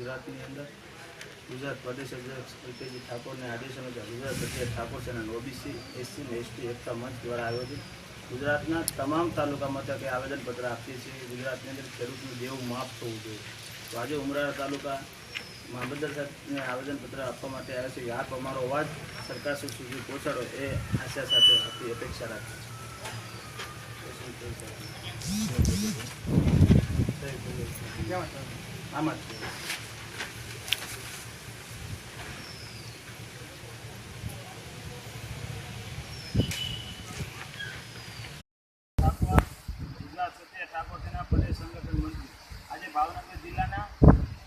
ગુજરાતની અંદર ગુજરાત પ્રદેશ અધ્યક્ષ અલ્પેશજી ઠાકોરને આદેશ અનુસાર ગુજરાત પ્રદેશ ઠાકોર સેના ઓબીસી એસસી અને એસટી એકતા મંચ દ્વારા આયોજિત ગુજરાતના તમામ તાલુકા મથકે આવેદનપત્ર આપીએ છીએ. ગુજરાતની અંદર ખેડૂતનું દેવું માફ થવું જોઈએ. તો આજે ઉમરાળા તાલુકા મામલતદાર સાહેબને આવેદનપત્ર આપવા માટે આવ્યા છે. આપ અમારો અવાજ સરકાર સુધી પહોંચાડો એ આશા સાથે આપણી અપેક્ષા રાખીએ છીએ. આમાં જ આજે ભાવનગર જિલ્લાના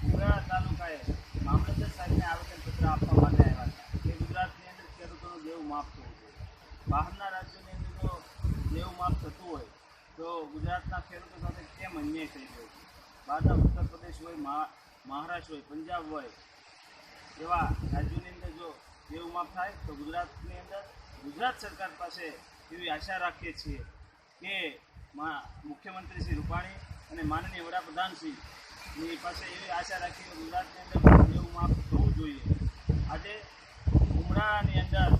ઉમરાળા તાલુકાએ મામલતદાર સાહેબને આવેદનપત્ર આપવા માટે આવ્યા હતા કે ગુજરાતની અંદર ખેડૂતોનું દેવું માફ થવું જોઈએ. બહારના રાજ્યોની અંદર જો દેવું માફ થતું હોય તો ગુજરાતના ખેડૂતો સાથે કેમ અન્યાય થઈ ગયો છે? બહારના ઉત્તર પ્રદેશ હોય, મહારાષ્ટ્ર હોય, પંજાબ હોય એવા રાજ્યોની અંદર જો દેવું માફ થાય તો ગુજરાતની અંદર ગુજરાત સરકાર પાસે એવી આશા રાખીએ છીએ કે મુખ્યમંત્રી શ્રી રૂપાણી અને માનનીય વડાપ્રધાનશ્રીની પાસે એવી આશા રાખી કે ગુજરાતની અંદર દેવું માફ થવું જોઈએ. આજે ઉમરાળાની અંદર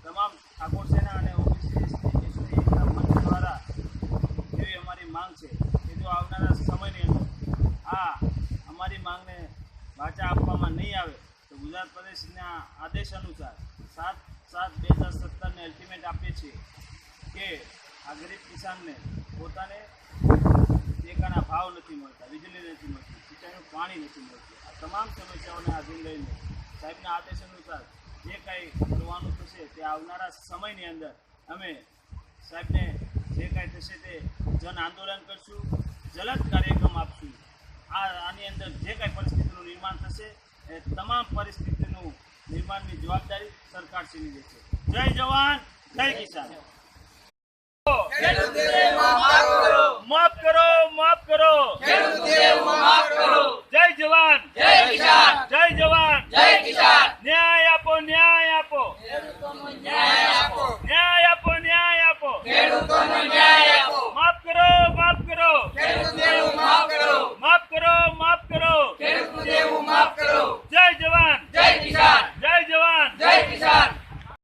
તમામ ઠાકોર સેના અને ઓબીસી એસટી એકતા મંચ દ્વારા એવી અમારી માંગ છે કે જો આવનારા સમયની અંદર આ અમારી માંગને વાચા આપવામાં નહીં આવે તો ગુજરાત પ્રદેશના આદેશ અનુસાર 7/7/2017ને અલ્ટિમેટ આપીએ છીએ કે આ ગરીબ કિસાનને પોતાને ટેકાના ભાવ નથી મળતા, વીજળી નથી મળતી, સિંચાઈનું પાણી નથી મળતું. આ તમામ સમસ્યાઓને આધીન લઈને સાહેબના આદેશ અનુસાર જે કાંઈ કરવાનું થશે તે આવનારા સમયની અંદર અમે સાહેબને જે કાંઈ થશે તે જન આંદોલન કરશું, જલદ કાર્યક્રમ આપશું. આની અંદર જે કાંઈ પરિસ્થિતિનું નિર્માણ થશે એ તમામ પરિસ્થિતિનું નિર્માણની જવાબદારી સરકારશ્રીની રહેશે. જય જવાન, જય કિસાન. માફ કરો, માફ કરો, જય જવાન, જય કિસાન, જય જવાન, જય કિસાન. ન્યાય આપો, ન્યાય આપો, ન્યાય આપો, ન્યાય આપો, ન્યાય આપો, માફ કરો, માફ કરો.